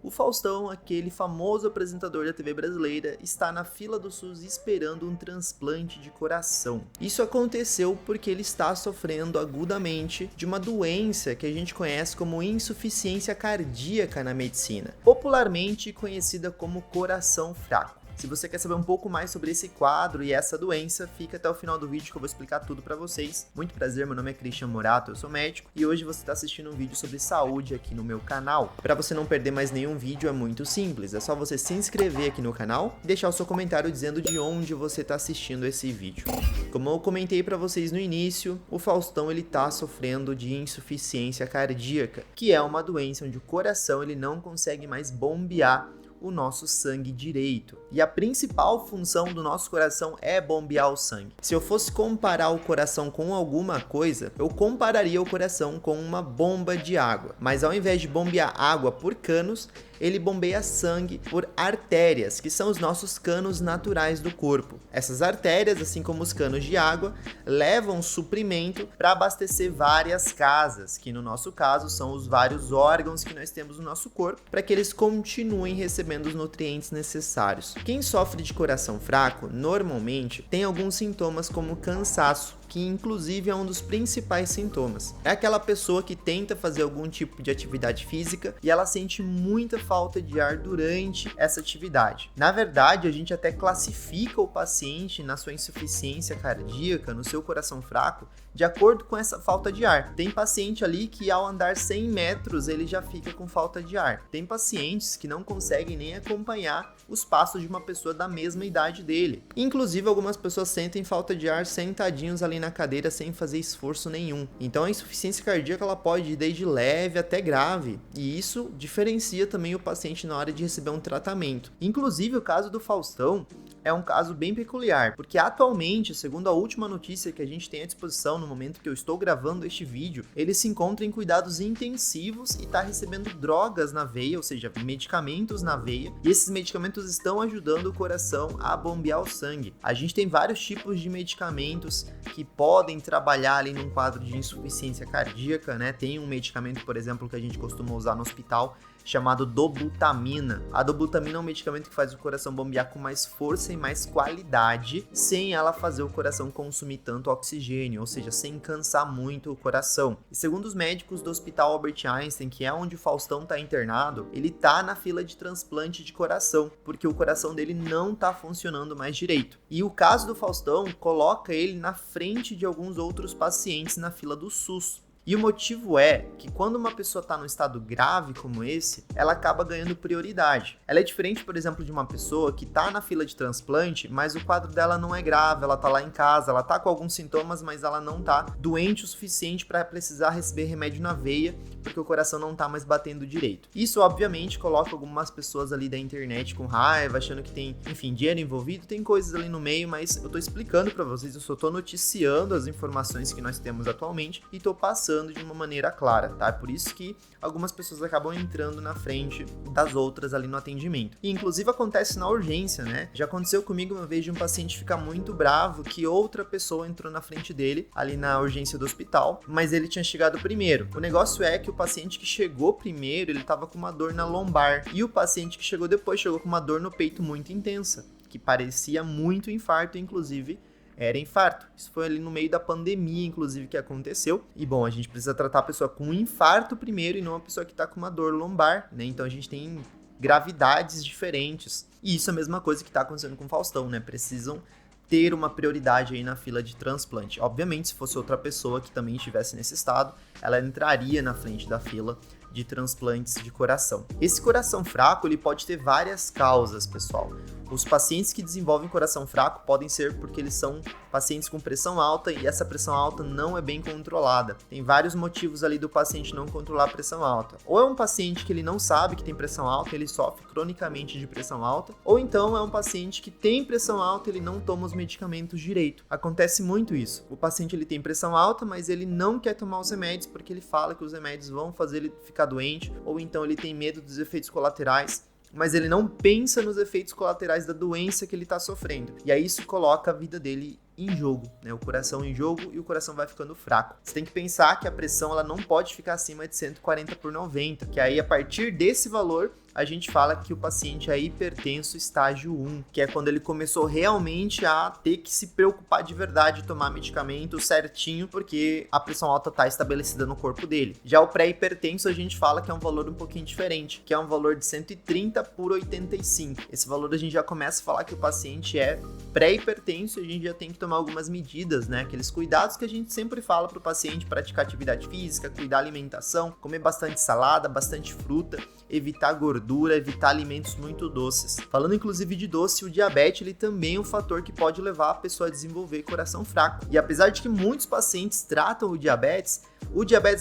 O Faustão, aquele famoso apresentador da TV brasileira, está na fila do SUS esperando um transplante de coração. Isso aconteceu porque ele está sofrendo agudamente de uma doença que a gente conhece como insuficiência cardíaca na medicina, popularmente conhecida como coração fraco. Se você quer saber um pouco mais sobre esse quadro e essa doença, fica até o final do vídeo que eu vou explicar tudo pra vocês. Muito prazer, meu nome é Christian Morato, eu sou médico e hoje você está assistindo um vídeo sobre saúde aqui no meu canal. Para você não perder mais nenhum vídeo é muito simples, é só você se inscrever aqui no canal e deixar o seu comentário dizendo de onde você está assistindo esse vídeo. Como eu comentei para vocês no início, o Faustão ele tá sofrendo de insuficiência cardíaca, que é uma doença onde o coração ele não consegue mais bombear o nosso sangue direito. E a principal função do nosso coração é bombear o sangue. Se eu fosse comparar o coração com alguma coisa, eu compararia o coração com uma bomba de água. Mas ao invés de bombear água por canos, ele bombeia sangue por artérias, que são os nossos canos naturais do corpo. Essas artérias, assim como os canos de água, levam suprimento para abastecer várias casas, que no nosso caso são os vários órgãos que nós temos no nosso corpo, para que eles continuem recebendo os nutrientes necessários. Quem sofre de coração fraco, normalmente, tem alguns sintomas como cansaço, que inclusive é um dos principais sintomas. É aquela pessoa que tenta fazer algum tipo de atividade física e ela sente muita falta de ar durante essa atividade. Na verdade, a gente até classifica o paciente na sua insuficiência cardíaca, no seu coração fraco, de acordo com essa falta de ar. Tem paciente ali que ao andar 100 metros ele já fica com falta de ar. Tem pacientes que não conseguem nem acompanhar os passos de uma pessoa da mesma idade dele. Inclusive, algumas pessoas sentem falta de ar sentadinhos ali na cadeira sem fazer esforço nenhum. Então a insuficiência cardíaca ela pode ir desde leve até grave, e isso diferencia também o paciente na hora de receber um tratamento. Inclusive o caso do Faustão é um caso bem peculiar, porque atualmente, segundo a última notícia que a gente tem à disposição no momento que eu estou gravando este vídeo, ele se encontra em cuidados intensivos e está recebendo drogas na veia, ou seja, medicamentos na veia, e esses medicamentos estão ajudando o coração a bombear o sangue. A gente tem vários tipos de medicamentos que podem trabalhar ali num quadro de insuficiência cardíaca, né? Tem um medicamento, por exemplo, que a gente costuma usar no hospital, chamado dobutamina. A dobutamina é um medicamento que faz o coração bombear com mais força e mais qualidade, sem ela fazer o coração consumir tanto oxigênio, ou seja, sem cansar muito o coração. E segundo os médicos do Hospital Albert Einstein, que é onde o Faustão está internado, ele tá na fila de transplante de coração, porque o coração dele não tá funcionando mais direito. E o caso do Faustão coloca ele na frente de alguns outros pacientes na fila do SUS. E o motivo é que quando uma pessoa está num estado grave como esse, ela acaba ganhando prioridade. Ela é diferente, por exemplo, de uma pessoa que está na fila de transplante, mas o quadro dela não é grave, ela está lá em casa, ela está com alguns sintomas, mas ela não está doente o suficiente para precisar receber remédio na veia, porque o coração não está mais batendo direito. Isso, obviamente, coloca algumas pessoas ali da internet com raiva, achando que tem, enfim, dinheiro envolvido, tem coisas ali no meio, mas eu estou explicando para vocês, eu só estou noticiando as informações que nós temos atualmente e estou passando de uma maneira clara, tá? É por isso que algumas pessoas acabam entrando na frente das outras ali no atendimento. E inclusive acontece na urgência, né? Já aconteceu comigo uma vez de um paciente ficar muito bravo que outra pessoa entrou na frente dele, ali na urgência do hospital, mas ele tinha chegado primeiro. O negócio é que o paciente que chegou primeiro, ele tava com uma dor na lombar, e o paciente que chegou depois chegou com uma dor no peito muito intensa, que parecia muito infarto, inclusive era infarto. Isso foi ali no meio da pandemia, inclusive, que aconteceu. E bom, a gente precisa tratar a pessoa com um infarto primeiro e não a pessoa que tá com uma dor lombar, né? Então a gente tem gravidades diferentes. E isso é a mesma coisa que tá acontecendo com o Faustão, né? Precisam ter uma prioridade aí na fila de transplante. Obviamente, se fosse outra pessoa que também estivesse nesse estado, ela entraria na frente da fila de transplantes de coração. Esse coração fraco, ele pode ter várias causas, pessoal. Os pacientes que desenvolvem coração fraco podem ser porque eles são pacientes com pressão alta e essa pressão alta não é bem controlada. Tem vários motivos ali do paciente não controlar a pressão alta. Ou é um paciente que ele não sabe que tem pressão alta, ele sofre cronicamente de pressão alta, ou então é um paciente que tem pressão alta e ele não toma os medicamentos direito. Acontece muito isso. O paciente ele tem pressão alta, mas ele não quer tomar os remédios porque ele fala que os remédios vão fazer ele ficar doente, ou então ele tem medo dos efeitos colaterais, mas ele não pensa nos efeitos colaterais da doença que ele está sofrendo. E aí isso coloca a vida dele em jogo, né? O coração em jogo e o coração vai ficando fraco. Você tem que pensar que a pressão ela não pode ficar acima de 140/90, que aí a partir desse valor a gente fala que o paciente é hipertenso estágio 1, que é quando ele começou realmente a ter que se preocupar de verdade, tomar medicamento certinho, porque a pressão alta está estabelecida no corpo dele. Já o pré-hipertenso a gente fala que é um valor um pouquinho diferente, que é um valor de 130/85. Esse valor a gente já começa a falar que o paciente é pré-hipertenso e a gente já tem que tomar algumas medidas, né? Aqueles cuidados que a gente sempre fala para o paciente: praticar atividade física, cuidar da alimentação, comer bastante salada, bastante fruta, evitar gordura, evitar alimentos muito doces. Falando inclusive de doce, o diabetes ele também é um fator que pode levar a pessoa a desenvolver coração fraco. E apesar de que muitos pacientes tratam o diabetes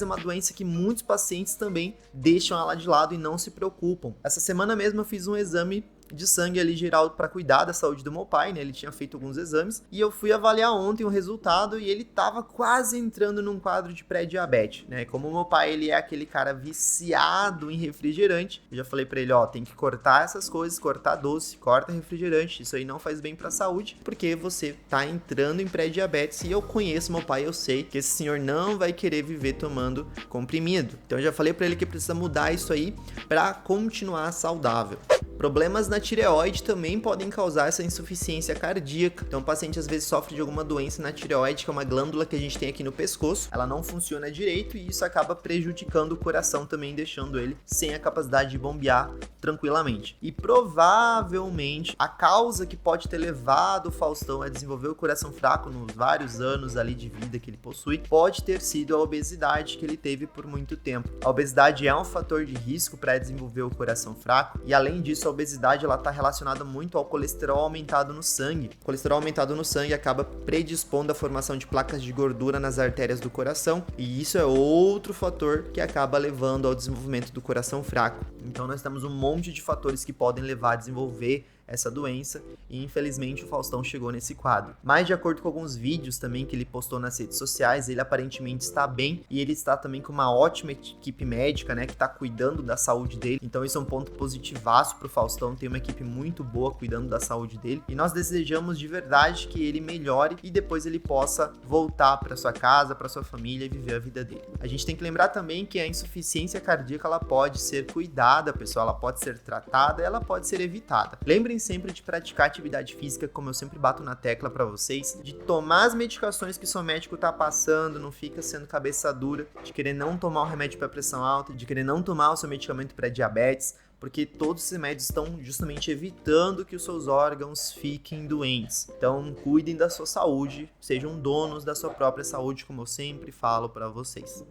é uma doença que muitos pacientes também deixam ela de lado e não se preocupam. Essa semana mesmo eu fiz um exame de sangue ali geral para cuidar da saúde do meu pai, né? Ele tinha feito alguns exames e eu fui avaliar ontem o resultado e ele tava quase entrando num quadro de pré-diabetes, né? Como o meu pai, ele é aquele cara viciado em refrigerante, eu já falei para ele, ó, tem que cortar essas coisas, cortar doce, corta refrigerante, isso aí não faz bem para a saúde, porque você tá entrando em pré-diabetes e eu conheço meu pai, eu sei que esse senhor não vai querer viver tomando comprimido. Então eu já falei para ele que precisa mudar isso aí para continuar saudável. Problemas na tireoide também podem causar essa insuficiência cardíaca. Então o paciente às vezes sofre de alguma doença na tireoide, que é uma glândula que a gente tem aqui no pescoço. Ela não funciona direito e isso acaba prejudicando o coração também, deixando ele sem a capacidade de bombear tranquilamente. E provavelmente a causa que pode ter levado o Faustão a desenvolver o coração fraco nos vários anos ali de vida que ele possui, pode ter sido a obesidade que ele teve por muito tempo. A obesidade é um fator de risco para desenvolver o coração fraco e além disso a obesidade ela está relacionada muito ao colesterol aumentado no sangue. O colesterol aumentado no sangue acaba predispondo à formação de placas de gordura nas artérias do coração e isso é outro fator que acaba levando ao desenvolvimento do coração fraco. Então nós temos um monte de fatores que podem levar a desenvolver essa doença e infelizmente o Faustão chegou nesse quadro. Mas de acordo com alguns vídeos também que ele postou nas redes sociais, ele aparentemente está bem e ele está também com uma ótima equipe médica, né, que está cuidando da saúde dele. Então isso é um ponto positivaço pro Faustão, tem uma equipe muito boa cuidando da saúde dele e nós desejamos de verdade que ele melhore e depois ele possa voltar para sua casa, para sua família e viver a vida dele. A gente tem que lembrar também que a insuficiência cardíaca ela pode ser cuidada, pessoal, ela pode ser tratada, ela pode ser evitada. Lembrem sempre de praticar atividade física, como eu sempre bato na tecla para vocês, de tomar as medicações que seu médico tá passando, não fica sendo cabeça dura, de querer não tomar o remédio para pressão alta, de querer não tomar o seu medicamento para diabetes, porque todos esses remédios estão justamente evitando que os seus órgãos fiquem doentes. Então, cuidem da sua saúde, sejam donos da sua própria saúde, como eu sempre falo para vocês.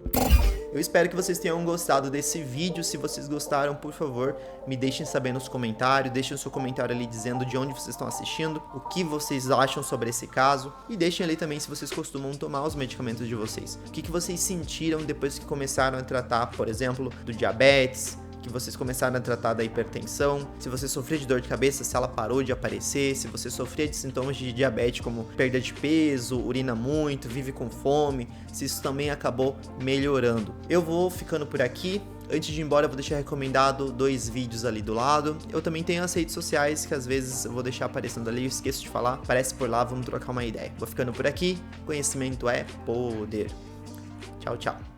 Eu espero que vocês tenham gostado desse vídeo. Se vocês gostaram, por favor, me deixem saber nos comentários. Deixem o seu comentário ali dizendo de onde vocês estão assistindo, o que vocês acham sobre esse caso. E deixem ali também se vocês costumam tomar os medicamentos de vocês. O que vocês sentiram depois que começaram a tratar, por exemplo, do diabetes, que vocês começaram a tratar da hipertensão, se você sofria de dor de cabeça, se ela parou de aparecer, se você sofria de sintomas de diabetes como perda de peso, urina muito, vive com fome, se isso também acabou melhorando. Eu vou ficando por aqui. Antes de ir embora, eu vou deixar recomendado 2 vídeos ali do lado. Eu também tenho as redes sociais, que às vezes eu vou deixar aparecendo ali, eu esqueço de falar. Aparece por lá, vamos trocar uma ideia. Vou ficando por aqui. Conhecimento é poder. Tchau, tchau.